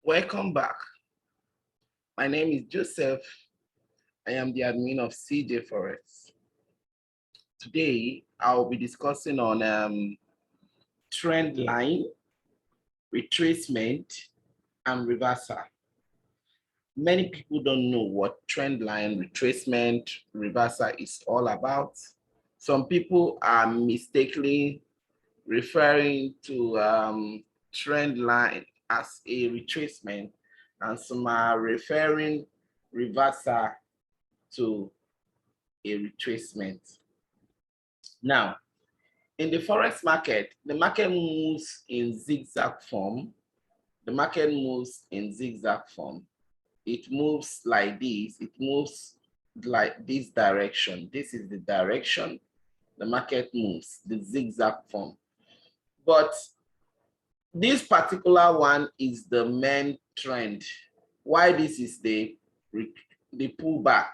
Welcome back. My name is Joseph. I am the admin of CJ FOREX. Today, I'll be discussing on trend line, retracement, and reversal. Many people don't know what trend line, retracement, reversal is all about. Some people are mistakenly referring to trend line as a retracement, and some are referring reversal to a retracement. Now, in the forex market, the market moves in zigzag form. The market moves in zigzag form. It moves like this. It moves like this direction. This is the direction the market moves, the zigzag form. But this particular one is the main trend. Why this is the pullback?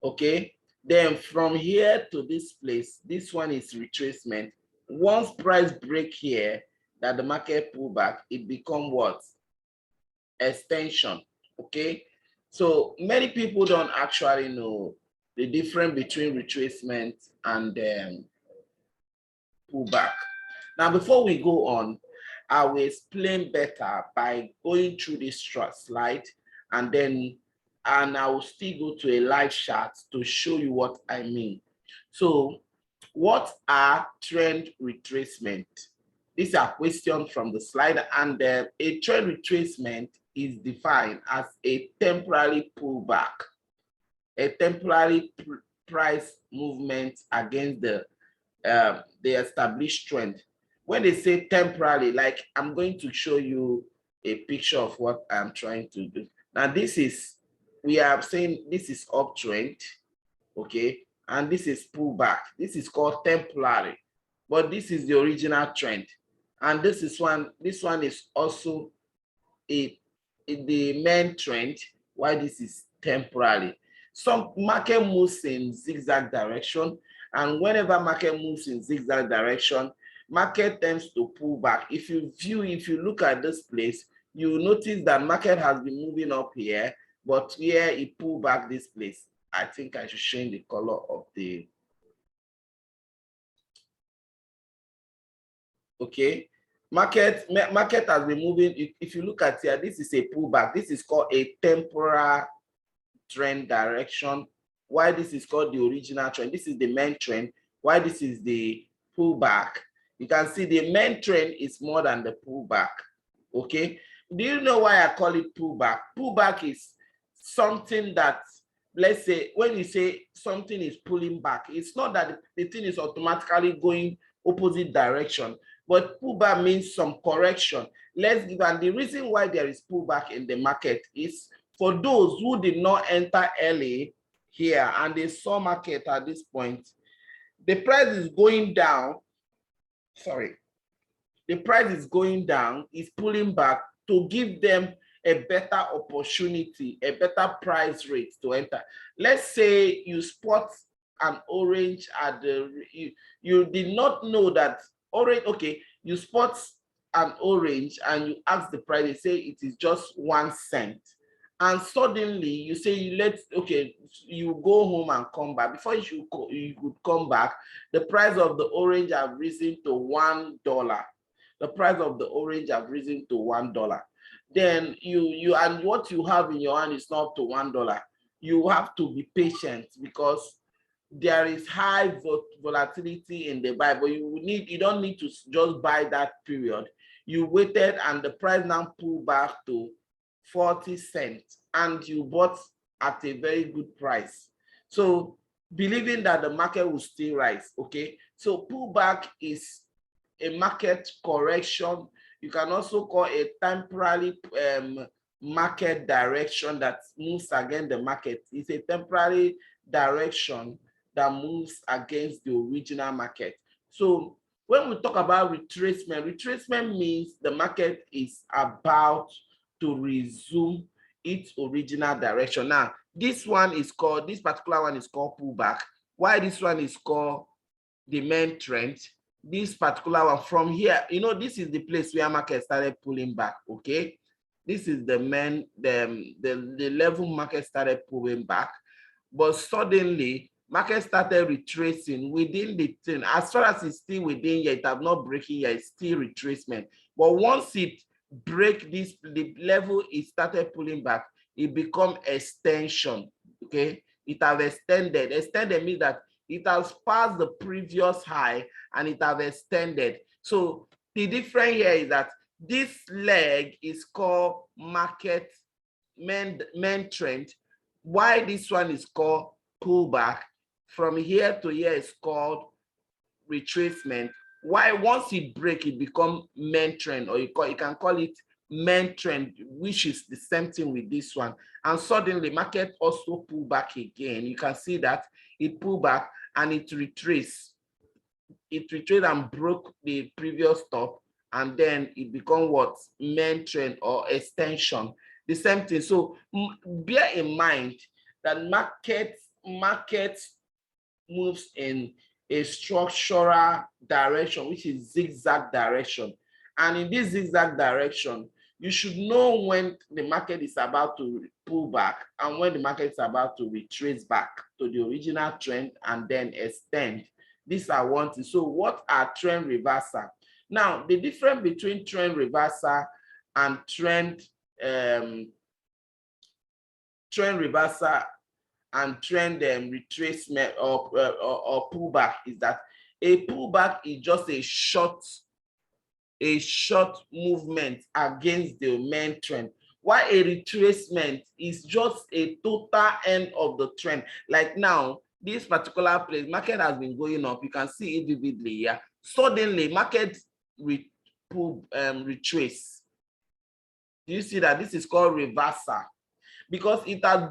Okay, then from here to this place, this one is retracement. Once price break here, that the market pull back, it become what? Extension. Okay, so many people don't actually know the difference between retracement and pullback. Now, before we go on, I will explain better by going through this slide, and I will still go to a live chart to show you what I mean. So, what are trend retracement? These are questions from the slide, and a trend retracement is defined as a temporary pullback, a temporary price movement against the established trend. When they say temporary, like I'm going to show you a picture of what I'm trying to do. Now, this is, we are saying this is uptrend, okay, and this is pullback. This is called temporary, but this is the original trend, and this is one. This one is also the main trend. Why this is temporary? Some market moves in zigzag direction, and whenever market moves in zigzag direction, market tends to pull back. If you look at this place, you will notice that market has been moving up here, but here it pulled back this place. I think I should change the color of the, okay. Market has been moving. If you look at here, this is a pullback. This is called a temporal trend direction. Why this is called the original trend? This is the main trend. Why this is the pullback? You can see the main trend is more than the pullback. Okay. Do you know why I call it pullback? Pullback is something that, let's say, when you say something is pulling back, it's not that the thing is automatically going opposite direction, but pullback means some correction. Let's give, and the reason why there is pullback in the market is for those who did not enter early here and they saw market at this point, the price is going down. Sorry, the price is going down, is pulling back to give them a better opportunity, a better price rate to enter. Let's say you spot an orange at the, you did not know that orange, okay, you spot an orange and you ask the price, they say it is just 1 cent. And suddenly you say, you go home and come back. Before you could come back, the price of the orange have risen to $1. The price of the orange have risen to $1. Then and what you have in your hand is not to $1. You have to be patient because there is high volatility in the buy, but you don't need to just buy that period. You waited and the price now pulled back to 40 cents and you bought at a very good price. So believing that the market will still rise, okay? So pullback is a market correction. You can also call a temporary market direction that moves against the market. It's a temporary direction that moves against the original market. So when we talk about retracement, retracement means the market is about to resume its original direction. Now, this particular one is called pullback. Why this one is called the main trend? This particular one from here, this is the place where market started pulling back, okay? This is the level market started pulling back, but suddenly market started retracing within the thing. As far as it's still within here, it have not breaking yet, it's still retracement. But once it break this, the level it started pulling back, it become extension. Okay, it has extended. Extended means that it has passed the previous high and it has extended. So the difference here is that this leg is called market main trend. Why this one is called pullback? From here to here is called retracement. Why once it break, it become main trend, or you can call it main trend, which is the same thing with this one. And suddenly market also pull back again. You can see that it pull back and it retrace. It retraced and broke the previous top, and then it become what? Main trend or extension. The same thing. So bear in mind that market moves in a structural direction, which is zigzag direction. And in this zigzag direction, you should know when the market is about to pull back and when the market is about to retrace back to the original trend and then extend. These are one thing. So what are trend reversal? Now, the difference between trend reversal and trend reversal and trend retracement or pullback is that a pullback is just a short movement against the main trend, while a retracement is just a total end of the trend. Like now, this particular place, market has been going up. You can see it vividly here. Suddenly, market retrace. Do you see that? This is called reversal, because it has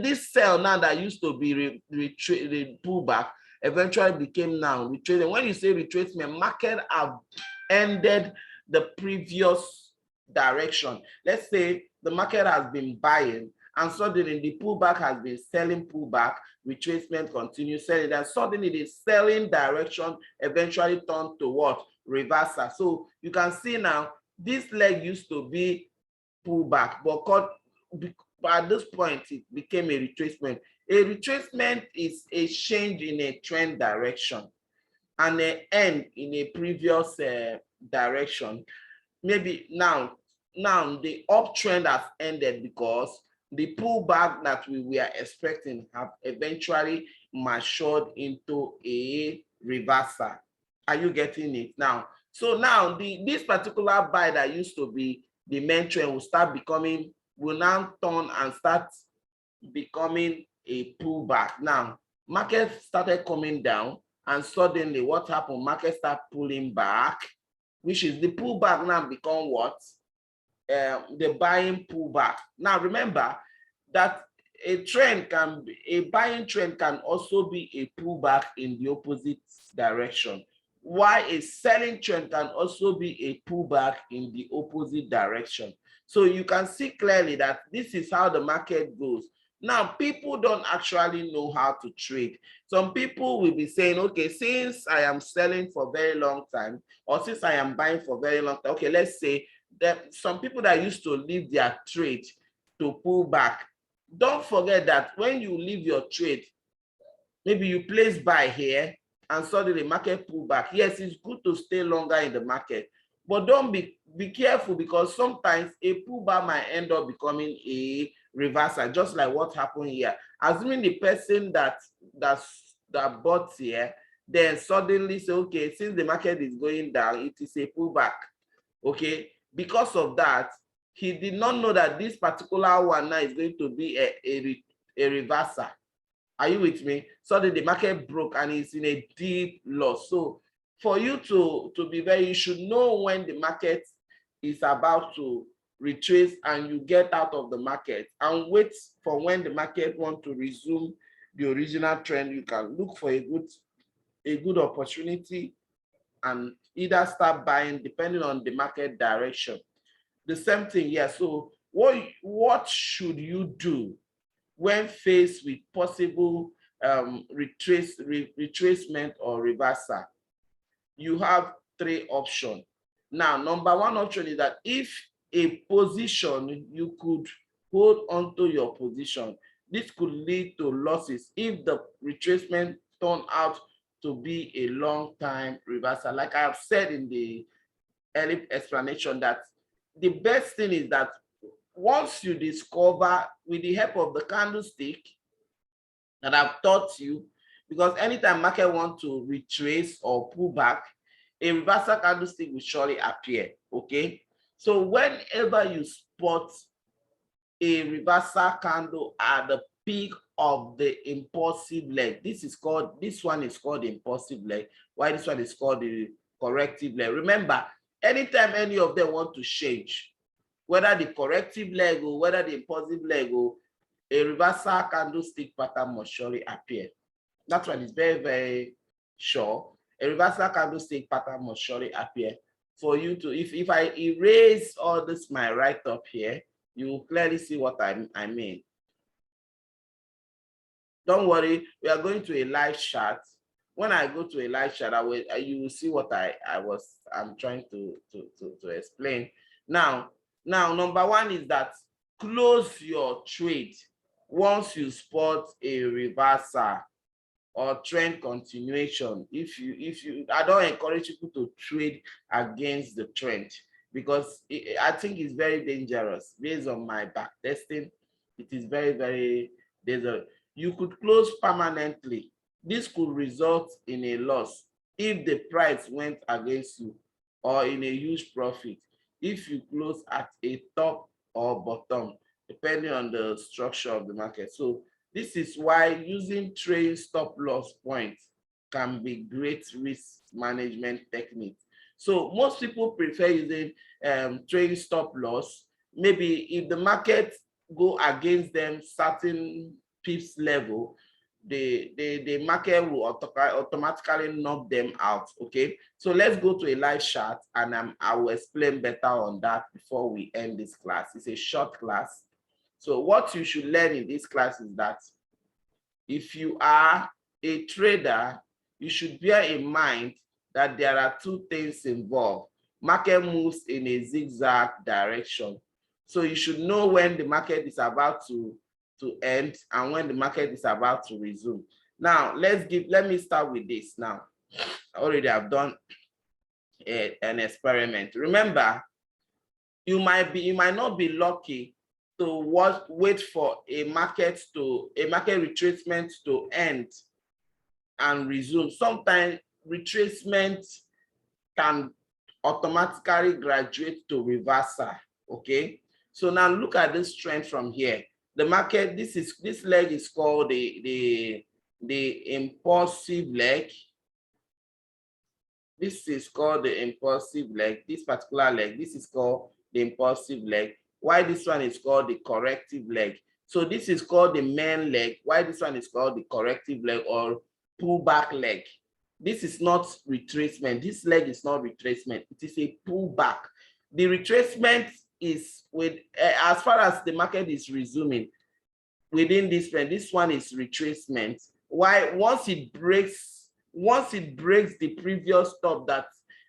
this cell now that used to be pullback eventually became now retracement. When you say retracement, market have ended the previous direction. Let's say the market has been buying and suddenly the pullback has been selling pullback, retracement continues selling, and suddenly the selling direction eventually turned to what? Reversal. So you can see now this leg used to be pullback, but at this point it became a retracement. A retracement is a change in a trend direction and an end in a previous direction. Maybe now the uptrend has ended because the pullback that we were expecting have eventually matured into a reversal. Are you getting it now? So now this particular buy that used to be the main trend will now turn and start becoming a pullback. Now, market started coming down, and suddenly what happened? Market start pulling back, which is the pullback now become what? The buying pullback. Now remember that a buying trend can also be a pullback in the opposite direction, while a selling trend can also be a pullback in the opposite direction. So you can see clearly that this is how the market goes. Now, people don't actually know how to trade. Some people will be saying, okay, since I am selling for a very long time, or since I am buying for a very long time, okay, let's say that some people that used to leave their trade to pull back, don't forget that when you leave your trade, maybe you place buy here and suddenly market pull back. Yes, it's good to stay longer in the market, but don't be careful, because sometimes a pullback might end up becoming a reversal, just like what happened here. Assuming the person that bought here, then suddenly say, okay, since the market is going down, it is a pullback. Okay, because of that, he did not know that this particular one now is going to be a reversal. Are you with me? Suddenly the market broke and it's in a deep loss. So for you to be you should know when the market is about to retrace and you get out of the market and wait for when the market wants to resume the original trend. You can look for a good opportunity and either start buying depending on the market direction. The same thing here. So what should you do when faced with possible retracement or reversal? You have three options. Now, number one option is that if a position, you could hold onto your position. This could lead to losses if the retracement turn out to be a long time reversal. Like I have said in the early explanation, that the best thing is that once you discover, with the help of the candlestick that I've taught you, because anytime market want to retrace or pull back, a reversal candlestick will surely appear. Okay, so whenever you spot a reversal candle at the peak of the impulsive leg, this one is called the impulsive leg, while this one is called the corrective leg. Remember, anytime any of them want to change, whether the corrective leg or whether the impulsive leg, or a reversal candlestick pattern must surely appear. That one is very, very sure. A reversal candlestick pattern must surely appear for you to, if I erase all this, my write up here, you will clearly see what I mean. Don't worry, we are going to a live chat. When I go to a live chat, you will see what I'm trying to explain. Now, number one is that close your trade once you spot a reversal or trend continuation. I don't encourage people to trade against the trend, because I think it's very dangerous. Based on my back testing, it is very, very dangerous. You could close permanently. This could result in a loss if the price went against you, or in a huge profit if you close at a top or bottom, depending on the structure of the market. So this is why using trading stop loss points can be great risk management technique. So most people prefer using trading stop loss. Maybe if the market go against them certain pips level, the market will automatically knock them out. Okay, so let's go to a live chat, and I will explain better on that before we end this class. It's a short class. So what you should learn in this class is that if you are a trader, you should bear in mind that there are two things involved. Market moves in a zigzag direction. So you should know when the market is about to end and when the market is about to resume. Now, let me start with this now. I already have done an experiment. Remember, you might not be lucky to wait for a market retracement to end and resume. Sometimes retracement can automatically graduate to reversal. Okay, so now look at this trend from here. The market, this leg is called the impulsive leg. This is called the impulsive leg. This particular leg, this is called the impulsive leg. Why this one is called the corrective leg? So this is called the main leg. Why this one is called the corrective leg or pullback leg? This is not retracement. This leg is not retracement. It is a pullback. The retracement is as far as the market is resuming within this trend. This one is retracement. Why? Once it breaks the previous top that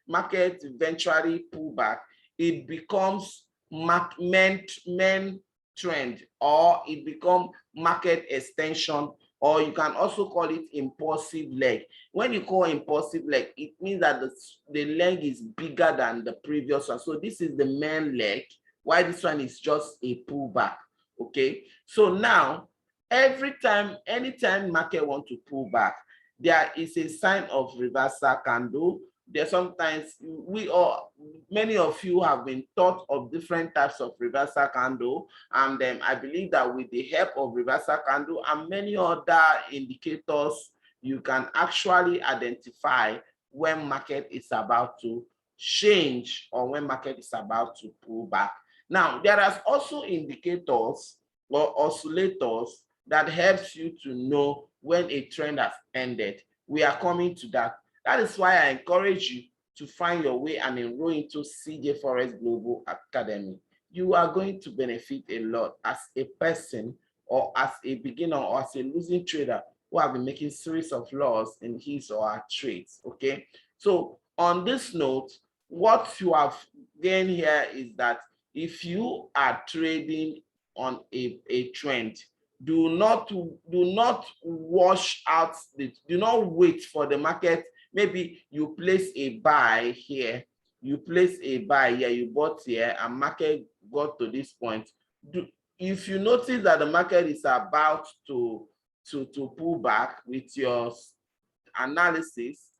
market eventually pull back, it becomes main trend, or it becomes market extension, or you can also call it impulsive leg. When you call impulsive leg, it means that the leg is bigger than the previous one. So this is the main leg, while this one is just a pullback. Okay, so now anytime market want to pull back, there is a sign of reversal candle. There sometimes many of you have been taught of different types of reversal candle, and I believe that with the help of reversal candle and many other indicators, you can actually identify when market is about to change or when market is about to pull back. Now, there are also indicators or oscillators that helps you to know when a trend has ended. We are coming to that. That is why I encourage you to find your way and enroll into CJ Forex Global Academy. You are going to benefit a lot as a person, or as a beginner, or as a losing trader who have been making series of loss in his or her trades. Okay, so on this note, what you have gained here is that if you are trading on a trend, do not wash out do not wait for the market. Maybe you place a buy here, you bought here, and market got to this point. If you notice that the market is about to pull back with your analysis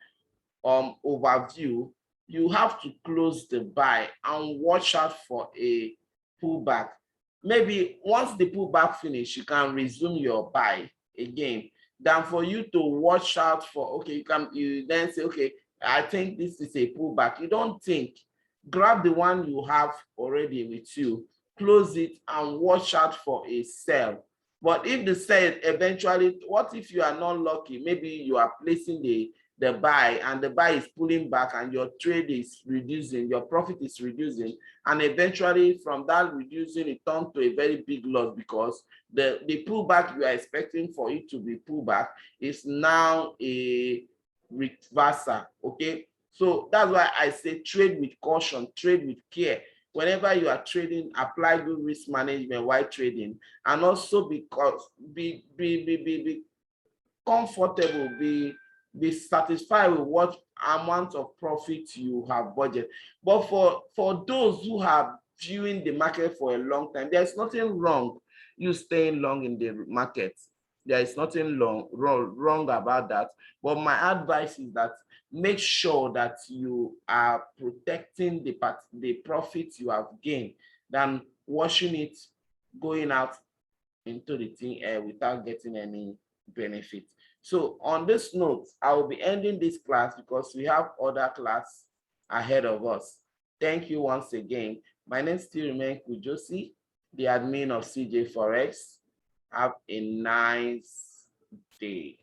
overview, you have to close the buy and watch out for a pullback. Maybe once the pullback finish, you can resume your buy again. Than for you to watch out for, okay, you then say, okay, I think this is a pullback. You don't think. Grab the one you have already with you, close it, and watch out for a sell. But if the sell eventually, what if you are not lucky? Maybe you are placing the buy and the buy is pulling back and your trade is reducing, your profit is reducing, and eventually from that reducing it turns to a very big loss because the pullback you are expecting for it to be pullback is now a reversal. Okay, so that's why I say trade with caution, trade with care. Whenever you are trading, apply good risk management while trading, and also because be comfortable, be satisfied with what amount of profit you have budgeted. But for those who have viewing the market for a long time, there's nothing wrong you staying long in the market. There is nothing wrong about that. But my advice is that make sure that you are protecting the profits you have gained than washing it, going out into the thin air without getting any benefit. So on this note, I will be ending this class because we have other class ahead of us. Thank you once again. My name still remains Kujosi, the admin of CJ Forex. Have a nice day.